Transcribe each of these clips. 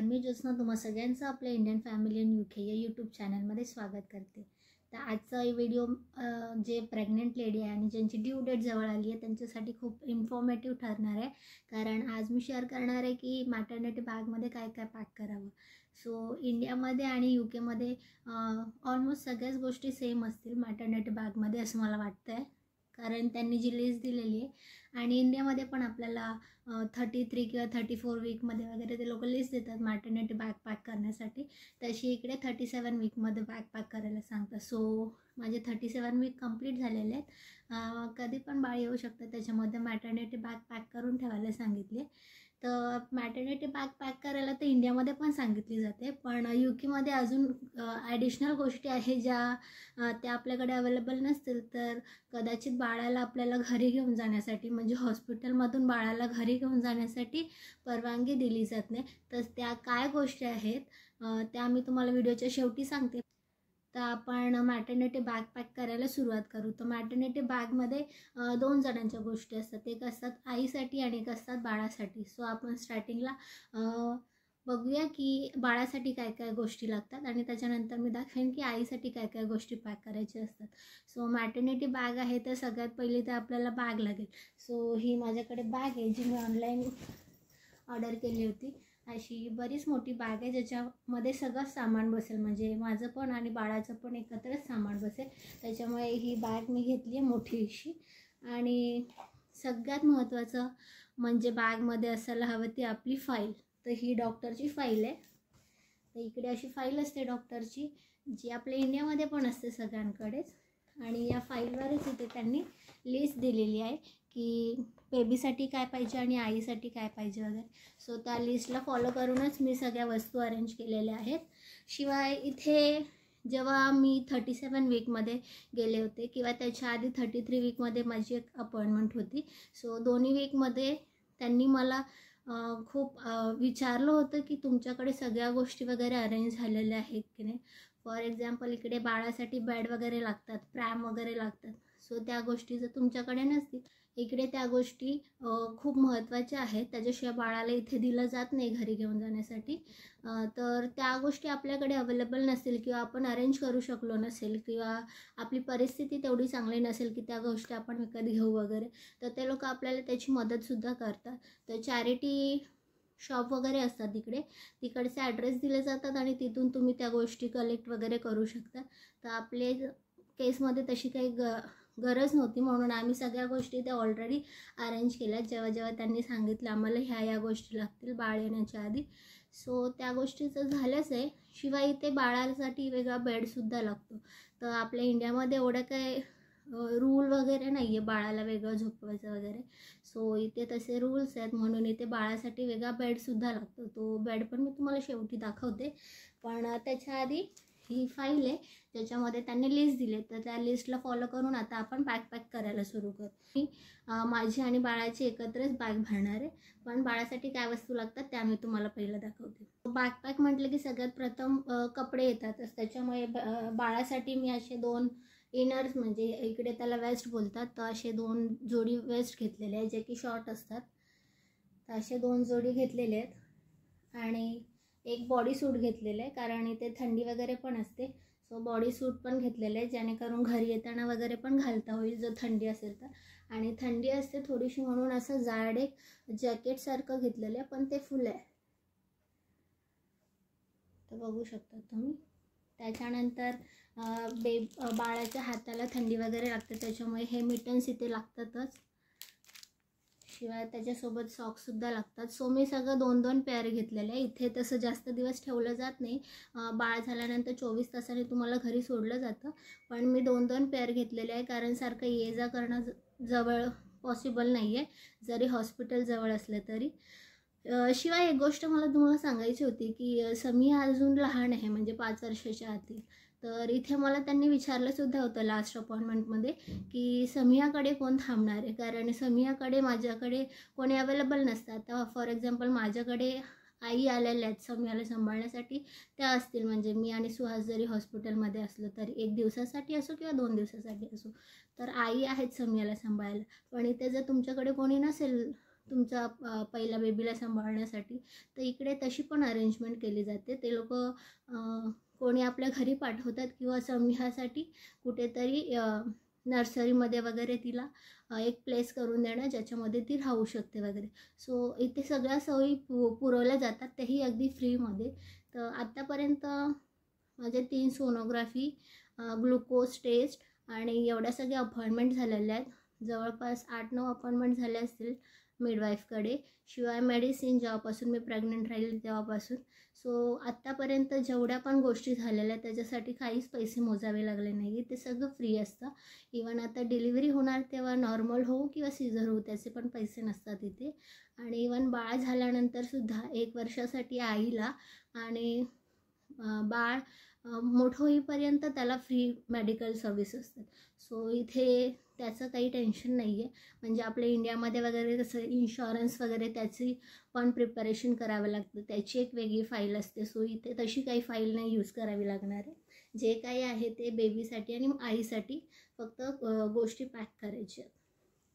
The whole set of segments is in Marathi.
मी ज्योत्स्ना तुम्हा सगळ्यांचं आपल्या इंडियन फॅमिली इन UK या यूट्यूब चॅनलमध्ये स्वागत करते। तर आजचा व्हिडिओ जे प्रेग्नंट लेडी आहे आणि ज्यांची ड्यू डेट जवळ आली आहे त्यांच्यासाठी खूप इन्फॉर्मेटिव्ह ठरणार आहे, कारण आज मी शेअर करणार आहे की मॅटर्निटी बॅगमध्ये काय काय पॅक करावं। सो इंडियामध्ये आणि UK मध्ये ऑलमोस्ट सगळ्याच गोष्टी सेम असतील मॅटर्निटी बॅगमध्ये असं मला वाटतं आहे, कारण त्यांनी जी लिस्ट दिलेली आहे आणि इंडियामध्ये पण आपल्याला 33 किंवा 34 वीकमध्ये वगैरे ते लोक लिस्ट देतात मॅटर्निटी बॅग पॅक करण्यासाठी। तशी इकडे 37 वीकमध्ये बॅग पॅक करायला सांगतात। सो माझे 37 वीक कंप्लीट झालेले आहेत। कधी पण बाळ येऊ शकतं, त्याच्यामध्ये मॅटर्निटी बॅग पॅक करून ठेवायला सांगितले। तर मॅटर्निटी बॅग पॅक करायला तर इंडियामध्ये पण सांगितली जाते, पण UKमध्ये अजून ॲडिशनल गोष्टी आहे ज्या त्या आपल्याकडे अवेलेबल नसतील, तर कदाचित बाळाला आपल्याला घरी घेऊन जाण्यासाठी म्हणजे हॉस्पिटलमधून बाळाला घरी घेऊन जाण्यासाठी परवानगी दिली जात नाही। तर त्या काय गोष्टी आहेत त्या मी तुम्हाला व्हिडिओच्या शेवटी सांगते। तर आपण मॅटर्निटी बॅग पॅक करायला सुरुवात करू। तर मॅटर्निटी बॅगमध्ये 2 जणांच्या गोष्टी असतात, एक असतात आईसाठी आणि एक असतात बाळासाठी। सो आपण स्टार्टिंगला बघूया की बाळासाठी काय काय गोष्टी लागतात आणि त्याच्यानंतर मी दाखवेन की आईसाठी काय काय गोष्टी पॅक करायच्या असतात। सो मॅटर्निटी बॅग आहे तर सगळ्यात पहिली तर आपल्याला बॅग लागेल। सो ही माझ्याकडे बॅग आहे जी मी ऑनलाईन ऑर्डर केली होती। अशी बरीच मोठी बॅग आहे ज्याच्यामध्ये सगळं सामान बसेल, म्हणजे माझं पण आणि बाळाचं पण एकत्रच सामान बसेल। त्याच्यामुळे ही बॅग मी घेतली आहे मोठी अशी। आणि सगळ्यात महत्त्वाचं म्हणजे बॅगमध्ये असायला हवं ती आपली फाईल। तर ही डॉक्टरची फाईल आहे। तर इकडे अशी फाईल असते डॉक्टरची, जी आपल्या इंडियामध्ये पण असते सगळ्यांकडेच। आणि या फाईलवरच इथे त्यांनी लिस्ट दिलेली आहे की बेबीसाठी काय पाहिजे आणि आईसाठी काय पाहिजे वगैरे। सो त्या लिस्टला फॉलो करूनच मी सगळ्या वस्तू अरेंज केलेल्या आहेत। शिवाय इथे जेव्हा मी 37 वीकमध्ये गेले होते किंवा त्याच्या आधी 33 वीकमध्ये माझी एक अपॉइंटमेंट होती। सो दोन्ही वीकमध्ये त्यांनी मला खूप विचारलं होतं की तुमच्याकडे सगळ्या गोष्टी वगैरे अरेंज झालेल्या आहेत की नाही। फॉर एक्झाम्पल इकडे बाळासाठी बेड वगैरे लागतात, प्रॅम वगैरे लागतात। सो त्या गोष्टी जर तुमच्याकडे नसतील, इकडे त्या गोष्टी खूप महत्त्वाच्या आहेत, त्याच्याशिवाय बाळाला इथे दिलं जात नाही घरी घेऊन जाण्यासाठी। तर त्या गोष्टी आपल्याकडे अवेलेबल नसतील किंवा आपण अरेंज करू शकलो नसेल किंवा आपली परिस्थिती तेवढी चांगली नसेल की त्या गोष्टी आपण विकत घेऊ वगैरे, तर ते लोक आपल्याला त्याची मदतसुद्धा करतात। तर चॅरिटी शॉप वगैरे असतात तिकडचे ॲड्रेस दिले जातात आणि तिथून तुम्ही त्या गोष्टी कलेक्ट वगैरे करू शकता। तर आपले केसमध्ये तशी काही गरज नव्हती, म्हणून आम्ही सगळ्या गोष्टी त्या ऑलरेडी अरेंज केल्या जेव्हा जेव्हा त्यांनी सांगितलं आम्हाला ह्या गोष्टी लागतील बाळ येण्याच्या आधी। सो त्या गोष्टीचं झालंच आहे। शिवाय इथे बाळासाठी वेगळा बेडसुद्धा लागतो। तर आपल्या इंडियामध्ये एवढं काय रूल वगैरे नाही आहे बाळाला वेगळं झोपवायचं वगैरे। सो इथे तसे रूल्स आहेत, म्हणून इथे बाळासाठी वेगळा बेडसुद्धा लागतो। तो बेड पण मी तुम्हाला शेवटी दाखवते, पण त्याच्या आधी ही फाईल आहे ज्याच्यामध्ये त्यांनी लिस्ट दिले। तर त्या लिस्टला फॉलो करून आता आपण पॅक करायला सुरू करू। मी माझी आणि बाळाची एकत्रच बॅग भरणार आहे, पण बाळासाठी काय वस्तू लागतात त्या मी तुम्हाला पहिलं दाखवते। बॅकपॅक म्हटलं की सगळ्यात प्रथम कपडे येतातच, त्याच्यामुळे बाळासाठी मी असे 2 इनर्स म्हणजे इकडे त्याला वेस्ट बोलतात, तर असे 2 जोडी वेस्ट घेतलेले आहेत जे की शॉर्ट असतात। तर असे 2 जोडी घेतलेले आहेत आणि एक बॉडी सूट घेतलेलं आहे, कारण इथे थंडी वगैरे पण असते। सो बॉडी सूट पण घेतलेलं आहे जेणेकरून घरी येताना वगैरे पण घालता होईल जर थंडी असेल तर। आणि थंडी असते थोडीशी म्हणून असं जाड एक जॅकेटसारखं घेतलेलं आहे, पण ते फुल आहे, तर बघू शकता तुम्ही। त्याच्यानंतर बाळाच्या हाताला थंडी वगैरे लागते, त्याच्यामुळे हे मिटन्स इथे लागतातच। शिवाय त्याच्यासोबत सॉक्ससुद्धा लागतात। सो मी सगळं 2-2 पेअर घेतलेले आहे। इथे तसं जास्त दिवस ठेवलं जात नाही, बाळ झाल्यानंतर 24 तासाने तुम्हाला घरी सोडलं जातं, पण मी 2-2 पेअर घेतलेले आहे, कारण सारखं ये जा करणं जवळ पॉसिबल नाही आहे जरी हॉस्पिटल जवळ असलं तरी। शिवाय एक गोष्ट मला तुम्हाला सांगायची होती की समिया अजून लहान आहे, म्हणजे 5 वर्षाच्या आतील। तर इथे मला त्यांनी विचारलंसुद्धा होतं लास्ट अपॉइंटमेंटमध्ये की समियाकडे कोण थांबणार आहे, कारण समियाकडे माझ्याकडे कोणी अवेलेबल नसतं। आता फॉर एक्झाम्पल माझ्याकडे आई आलेल्या आहेत समियाला सांभाळण्यासाठी, त्या असतील म्हणजे मी आणि सुहास जरी हॉस्पिटलमध्ये असलो तरी 1 दिवसासाठी असो किंवा 2 दिवसासाठी असो, तर आई आहेत समियाला सांभाळायला। पण इथे जर तुमच्याकडे कोणी नसेल तुमचा पहिल्या बेबीला सांभाळण्यासाठी, तर इकडे तशी पण अरेंजमेंट केली जाते. ते लोक कोणी आपल्या घरी पाठवतात किंवा समूहासाठी कुठेतरी नर्सरीमध्ये वगैरे तिला एक प्लेस करून देणं ज्याच्यामध्ये ती राहू शकते वगैरे. सो इथे सगळ्या सोयी पुरवल्या जातात, तेही अगदी फ्रीमध्ये. तर आत्तापर्यंत माझे 3 सोनोग्राफी, ग्लुकोज टेस्ट आणि एवढ्या सगळ्या अपॉइंटमेंट झालेल्या आहेत. जवळपास 8-9 अपॉइंटमेंट झाले असतील मिडवाईफकडे. शिवाय मेडिसिन जेव्हापासून मी प्रेग्नंट राहिली तेव्हापासून. सो आत्तापर्यंत जेवढ्या पण गोष्टी झालेल्या त्याच्यासाठी काहीच पैसे मोजावे लागले नाही. ते सगळं फ्री असतं. इवन आता डिलिव्हरी होणार तेव्हा नॉर्मल होऊ किंवा सीझर होऊ त्याचे पण पैसे नसतात इथे. आणि इवन बाळ झाल्यानंतरसुद्धा 1 वर्षासाठी आईला आणि बाळ मोठं होईपर्यंत त्याला फ्री मेडिकल सर्व्हिस असतात. सो इथे त्याचं काही टेन्शन नाही आहे. म्हणजे आपल्या इंडियामध्ये वगैरे कसं इन्शुरन्स वगैरे त्याची पण प्रिपरेशन करावं लागतं, त्याची एक वेगळी फाईल असते. सो इथे तशी काही फाईल नाही यूज करावी लागणार आहे. जे काही आहे ते बेबीसाठी आणि आईसाठी फक्त गोष्टी पॅक करायच्या.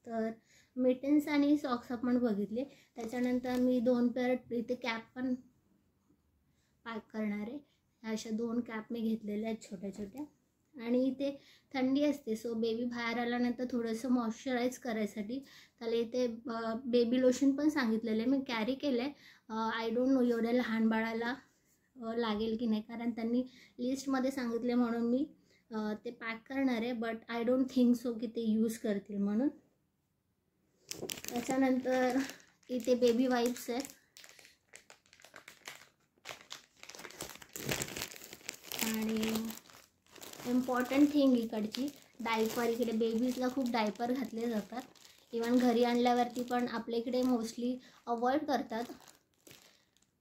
तर मिटन्स आणि सॉक्स आपण बघितले. त्याच्यानंतर मी 2 पेअर इथे कॅप पण पॅक करणार आहे. अशा 2 कॅप मी घेतलेल्या आहेत छोट्या छोट्या. आणि इथे थंडी असते, सो बेबी बाहेर आल्यानंतर थोडंसं मॉइश्चराईज करायसाठी त्याला इथे बेबी लोशन पण सांगितलेलं आहे, मी कॅरी केलं आहे. आय डोंट नो एवढ्या लहान बाळाला लागेल की नाही, कारण त्यांनी लिस्टमध्ये सांगितले म्हणून मी ते पॅक करणार आहे. But I don't think so की ते यूज करतील म्हणून. त्याच्यानंतर इथे बेबी वाईप्स आहेत. आणि इम्पॉर्टंट थिंग इकडची डायपर. इकडे बेबीजला खूप डायपर घातले जातात. इवन घरी आणल्यावरती पण आपल्या इकडे मोस्टली अवॉइड करतात,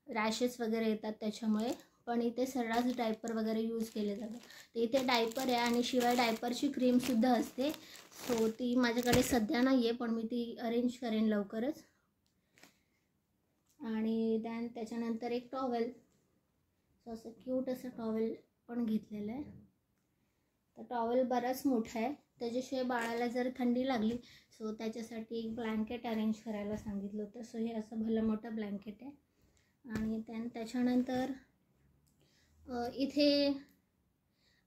रॅशेस वगैरे येतात त्याच्यामुळे. पण इथे सर्रास डायपर वगैरे यूज केले जातात. तर इथे डायपर आहे आणि शिवाय डायपरची क्रीमसुद्धा असते. सो ती माझ्याकडे सध्या नाही आहे, पण मी ती अरेंज करेन लवकरच. आणि त्याच्यानंतर एक टॉवेल, सो असं क्यूट असं टॉवेल पण घेतलेलं आहे. तर टॉवेल बराच मोठा आहे, त्याच्याशिवाय बाळाला जर थंडी लागली सो त्याच्यासाठी एक ब्लँकेट अरेंज करायला सांगितलं होतं. सो हे असं भलं मोठं ब्लँकेट आहे. आणि त्याच्यानंतर इथे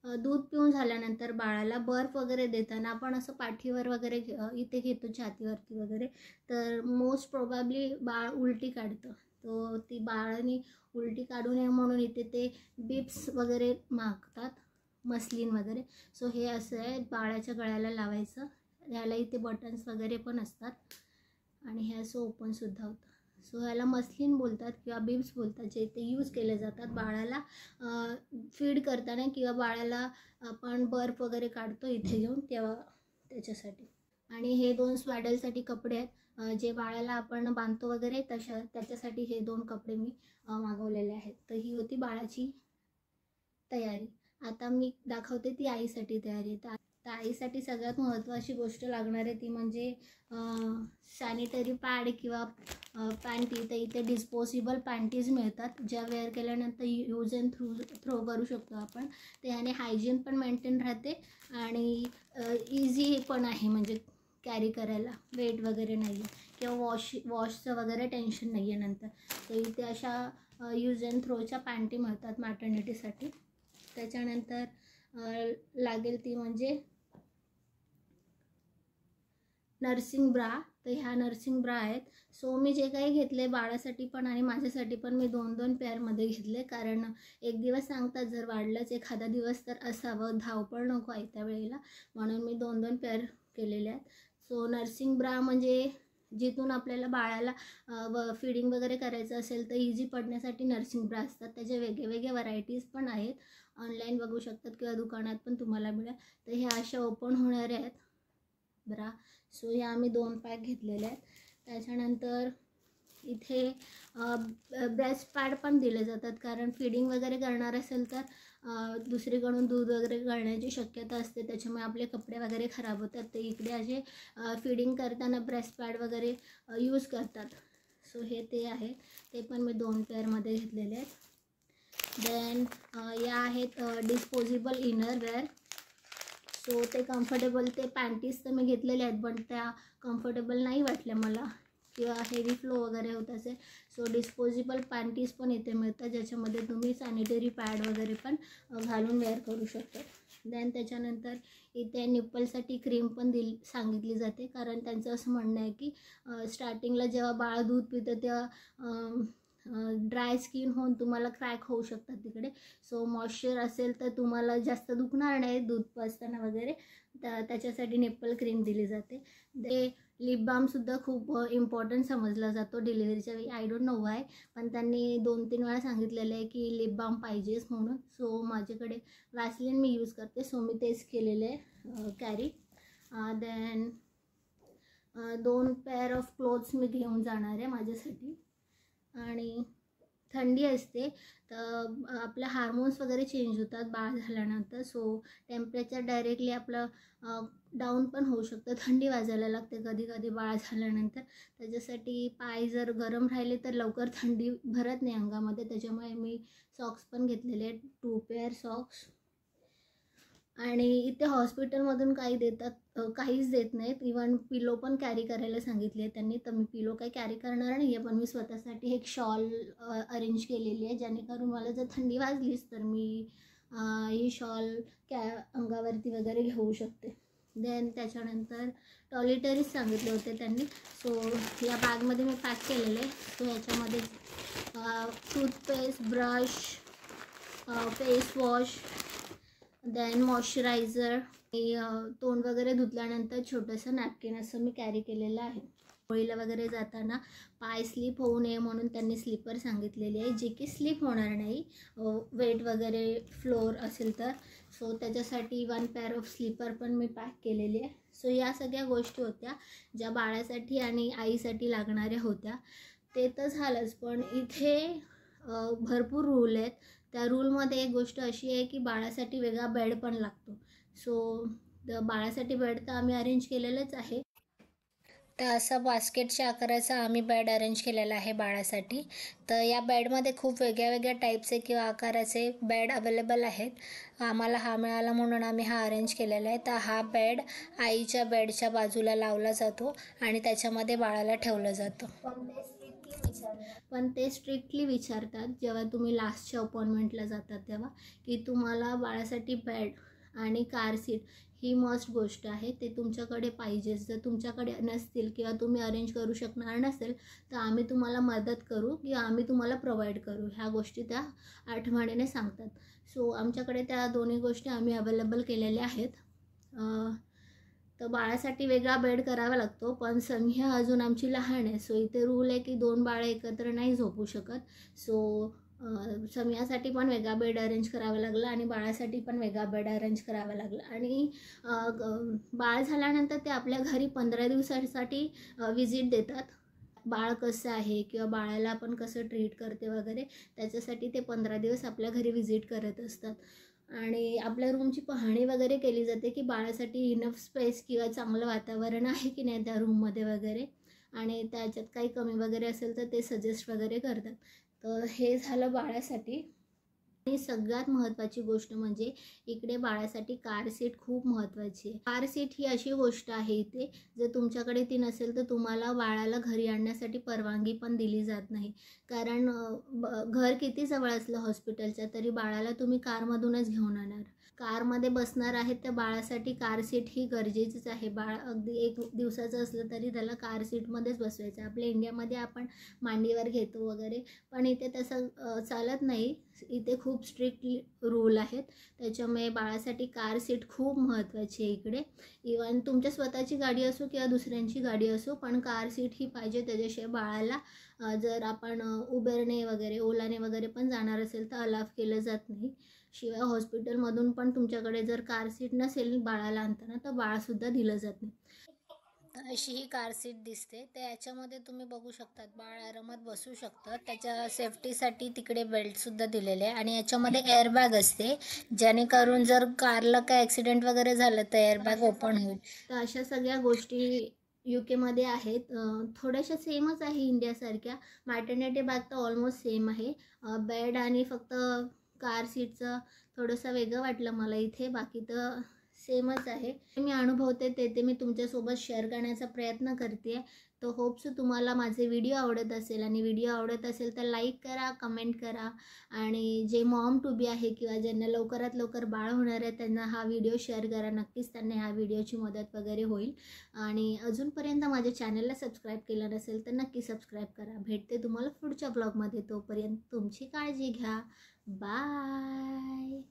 दूध पिऊन झाल्यानंतर बाळाला बर्फ वगैरे देताना आपण असं पाठीवर वगैरे इथे घेतो, छातीवरती वगैरे, तर मोस्ट प्रोबॅबली बाळ उलटी काढतं. तो ती बाळाने उलटी काढू नये म्हणून इथे ते बिप्स वगैरे मागतात, मस्लिन वगैरे. सो हे असं आहे, बाळाच्या गळ्याला लावायचं. ह्याला इथे बटन्स वगैरे पण असतात आणि हे असं ओपनसुद्धा होतं. सो ह्याला मस्लिन बोलतात किंवा बिब्स बोलतात, जे ते यूज केले जातात बाळाला फीड करताना किंवा बाळाला आपण बर्फ वगैरे काढतो इथे घेऊन तेव्हा त्याच्यासाठी. आणि हे 2 स्वॅडलसाठी कपडे आहेत, जे बाळाला आपण बांधतो वगैरे त्याच्यासाठी हे 2 कपडे मी मागवलेले आहेत. तर ही होती बाळाची तयारी. आता मी दाखवते ती आईसाठी तयारी. तर आईसाठी सगळ्यात महत्त्वाची गोष्ट लागणार आहे ती म्हणजे सॅनिटरी पॅड किंवा पॅन्टी. तर इथे डिस्पोजेबल पॅन्टीज मिळतात, ज्या वेअर केल्यानंतर यूज अँड थ्रो करू शकतो आपण. त्याने हायजीन पण मेंटेन राहते आणि इझी पण आहे, म्हणजे कॅरी करायला वेट वगैरे नाही आहे किंवा वॉशचं वगैरे टेन्शन नाही आहे नंतर. तर इथे अशा यूज अँड थ्रोच्या पॅन्टी मिळतात मॅटर्निटीसाठी. त्याच्यानंतर लागेल ती म्हणजे नर्सिंग ब्रा. तर ह्या नर्सिंग ब्रा आहेत. सो मी जे काही घेतले बाळासाठी पण आणि माझ्यासाठी पण मी 2-2 पेअरमध्ये घेतले, कारण एक दिवस सांगतात जर वाढलंच एखादा दिवस तर असावं, धावपळ नको आहे त्या वेळेला, म्हणून मी 2-2 पेअर केलेले आहेत. सो नर्सिंग ब्रा म्हणजे जिथून आपल्याला बाळाला फीडिंग वगैरे करायचं असेल तर इझी पडण्यासाठी नर्सिंग ब्रा असतात. त्याचे वेगळे वेरायटीज पण आहेत, ऑनलाईन बघू शकतात किंवा दुकानात पण तुम्हाला मिळेल. तर हे अशा ओपन होणारे आहेत ब्रा. सो या आम्ही 2 पॅक घेतलेले आहेत. त्याच्यानंतर इथे ब्रेस्ट पॅड पण दिले जातात, कारण फिडिंग वगैरे करणार असेल तर दुसरीकडून दूध वगैरे गळण्याची शक्यता असते, त्याच्यामुळे आपले कपडे वगैरे खराब होतात. ते इकडे असे फिडिंग करताना ब्रेस्ट पॅड वगैरे यूज करतात. सो हे ते आहे, ते पण मी 2 पेअरमध्ये घेतलेले आहेत. देन या आहेत डिस्पोजेबल इनरवेअर. सो ते कम्फर्टेबल, ते पॅन्टीज तर मी घेतलेले आहेत पण त्या कम्फर्टेबल नाही वाटल्या मला, किंवा हेवी फ्लो वगैरे होत असेल सो डिस्पोजेबल पॅन्टीज पण इथे मिळतात, ज्याच्यामध्ये तुम्ही सॅनिटरी पॅड वगैरे पण घालून वेअर करू शकता. देन त्याच्यानंतर इथे निप्पलसाठी क्रीम पण सांगितली जाते, कारण त्यांचं असं म्हणणं आहे की स्टार्टिंगला जेव्हा बाळ दूध पितं तेव्हा ड्राय स्किन होऊन तुम्हाला क्रॅक होऊ शकतात तिकडे. सो मॉइश्चर असेल तर तुम्हाला जास्त दुखणार नाही दूध पाजताना वगैरे, त्याच्यासाठी निप्पल क्रीम दिली जाते. ते लिप बामसुद्धा खूप इम्पॉर्टंट समजला जातो डिलिव्हरीच्या वेळी. आय डोंट नो वाय, पण त्यांनी 2-3 वेळा सांगितलेलं आहे की लिप बाम पाहिजेच म्हणून. सो माझ्याकडे वॅसलिन मी यूज करते, सो मी तेच केलेलं आहे carry. Then 2 pair of clothes मी घेऊन जाणार आहे माझ्यासाठी. आणि थंडी असते तर आपल्या हार्मोन्स वगैरे चेंज होतात बाळ झाल्यानंतर, सो टेम्परेचर डायरेक्टली आपलं डाऊन पण होऊ शकतं. थंडी वाजायला लागते कधी कधी बाळ झाल्यानंतर. त्याच्यासाठी पाय जर गरम राहिले तर लवकर थंडी भरत नाही अंगामध्ये, त्याच्यामुळे मी सॉक्स पण घेतलेले आहेत, 2 पेअर सॉक्स. आणि इथे हॉस्पिटलमधून काही काहीच देत नाहीत. इवन पिलो पण कॅरी करायला सांगितली आहे त्यांनी, तर मी पिलो काही कॅरी करणार नाही आहे, पण मी स्वतःसाठी एक शॉल अरेंज केलेली आहे, जेणेकरून मला जर थंडी वाजलीच तर मी ही शॉल अंगावरती वगैरे घेऊ शकते. देन त्याच्यानंतर टॉयलेटरीज सांगितले होते त्यांनी, सो या बॅगमध्ये मी पॅक केलेले आहे. सो याच्यामध्ये toothpaste, brush, face wash, then moisturiser, तोंड वगैरे धुतल्यानंतर छोटंसं नॅपकिन असं मी कॅरी केलेलं आहे. होळीला वगैरे जाताना पाय स्लिप होऊ नये म्हणून त्यांनी स्लीपर सांगितलेली आहे, जे की स्लिप होणार नाही वेट वगैरे फ्लोअर असेल तर. सो त्याच्यासाठी 1 पेअर ऑफ स्लीपर पण मी पॅक केलेली आहे. सो या सगळ्या गोष्टी होत्या ज्या बाळासाठी आणि आईसाठी लागणाऱ्या होत्या. ते तर झालंच, पण इथे भरपूर रूल आहेत. त्या रूलमध्ये एक गोष्ट अशी आहे की बाळासाठी वेगळा बेड पण लागतो. सो बाळासाठी बेड तर आम्ही अरेंज केलेलंच आहे. तर असा बास्केटच्या आकाराचा आम्ही बेड अरेंज केलेला आहे बाळासाठी. तर या बेडमध्ये खूप वेगळ्या वेगळ्या टाईपचे किंवा आकाराचे बेड अवेलेबल आहेत. आम्हाला हा मिळाला म्हणून आम्ही हा अरेंज केलेला आहे. तर हा बेड आईच्या बेडच्या बाजूला लावला जातो आणि त्याच्यामध्ये बाळाला ठेवलं जातं. पण ते स्ट्रिक्टली विचारतात जेव्हा तुम्ही लास्टच्या अपॉइंटमेंटला जातात तेव्हा, की तुम्हाला बाळासाठी बेड आणि कार सीट ही मस्ट गोष्ट आहे, ते तुमच्याकडे पाहिजेच. जर तुमच्याकडे नसतील किंवा तुम्ही अरेंज करू शकणार नसेल तर आम्ही तुम्हाला मदत करू किंवा आम्ही तुम्हाला प्रोव्हाइड करू, ह्या गोष्टी त्या आठवणीने सांगतात. सो आमच्याकडे त्या दोन्ही गोष्टी आम्ही अवेलेबल केलेल्या आहेत. तर बाळासाठी वेगळा बेड करावा लागतो, पण संख्या अजून आमची लहान आहे. सो इथे रूल आहे की 2 बाळं एकत्र नाही झोपू शकत. सो समियासाठी पण वेगळा बेड अरेंज करावा लागला आणि बाळासाठी पण वेगळा बेड अरेंज करावा लागला. आणि बाळ झाल्यानंतर ते आपल्या घरी 15 दिवसांसाठी विजिट देतात. बाळ कसं आहे किंवा बाळाला आपण कसं ट्रीट करते वगैरे, त्याच्यासाठी ते 15 दिवस आपल्या घरी विजिट करत असतात. आणि आपल्या रूमची पाहणी वगैरे केली जाते की बाळासाठी इनफ स्पेस किंवा चांगलं वातावरण आहे की नाही त्या रूममध्ये वगैरे, आणि त्याच्यात काही कमी वगैरे असेल तर ते सजेस्ट वगैरे करतात. तर हे झालं बाळासाठी. आणि सगळ्यात महत्त्वाची गोष्ट म्हणजे इकडे बाळासाठी कार सीट खूप महत्त्वाची आहे. कार सीट ही अशी गोष्ट आहे इथे, जर तुमच्याकडे ती नसेल तर तुम्हाला बाळाला घरी आणण्यासाठी परवानगी पण दिली जात नाही. कारण घर किती जवळ असलं हॉस्पिटलच्या तरी बाळाला तुम्ही कारमधूनच घेऊन येणार. कारमध्ये बसणार आहेत त्या बाळासाठी कार सीट ही गरजेचीच आहे. बाळ अगदी 1 दिवसाचं असलं तरी त्याला कार सीटमध्येच बसवायचं. आपल्या इंडियामध्ये आपण मांडीवर घेतो वगैरे, पण इथे तसं चालत नाही. इथे खूप स्ट्रिक्ट रूल आहेत, त्याच्यामुळे बाळासाठी कार सीट खूप महत्त्वाची आहे इकडे. इवन तुमच्या स्वतःची गाडी असो किंवा दुसऱ्यांची गाडी असो, पण कार सीट ही पाहिजे. त्याच्याशिवाय बाळाला जर आपण उबेरने वगैरे ओलाने वगैरे पण जाणार असेल तर अलाव केलं जात नाही. शिवाय हॉस्पिटलमधून पण तुमच्याकडे जर कार सीट नसेल बाळाला आणताना तर बाळसुद्धा दिलं जात नाही. अशी ही कार सीट दिसते. तर याच्यामध्ये तुम्ही बघू शकतात बाळ आरामात बसू शकतं. त्याच्या सेफ्टीसाठी तिकडे बेल्टसुद्धा दिलेले आहे आणि याच्यामध्ये एअरबॅग असते, जेणेकरून जर कारला काय ॲक्सिडेंट वगैरे झालं तर एअरबॅग ओपन होईल. तर अशा सगळ्या गोष्टी UK आहेत. थोड्याशा सेमच आहे इंडियासारख्या. मॅटर्निटी बॅग तर ऑलमोस्ट सेम आहे. बेड आणि फक्त कार सीटचं थोडंसं वेगळं वाटलं मला इथे, बाकी तर सेमच आहे. मी अनुभवते ते मी तुमच्यासोबत शेअर करण्याचा प्रयत्न करते. तो होप्स तुम्हाला माझे व्हिडिओ आवडत असेल आणि व्हिडिओ आवडत असेल तर लाईक करा, कमेंट करा आणि जे मॉम टू बी आहे किंवा ज्यांना लवकरात लवकर बाळ होणार आहे त्यांना हा व्हिडिओ शेअर करा. नक्कीच त्यांना ह्या व्हिडिओची मदत वगैरे होईल. आणि अजूनपर्यंत माझ्या चॅनलला सबस्क्राईब केलं नसेल तर नक्की सबस्क्राईब करा. भेटते तुम्हाला पुढच्या ब्लॉगमध्ये. तोपर्यंत तुमची काळजी घ्या. बाय.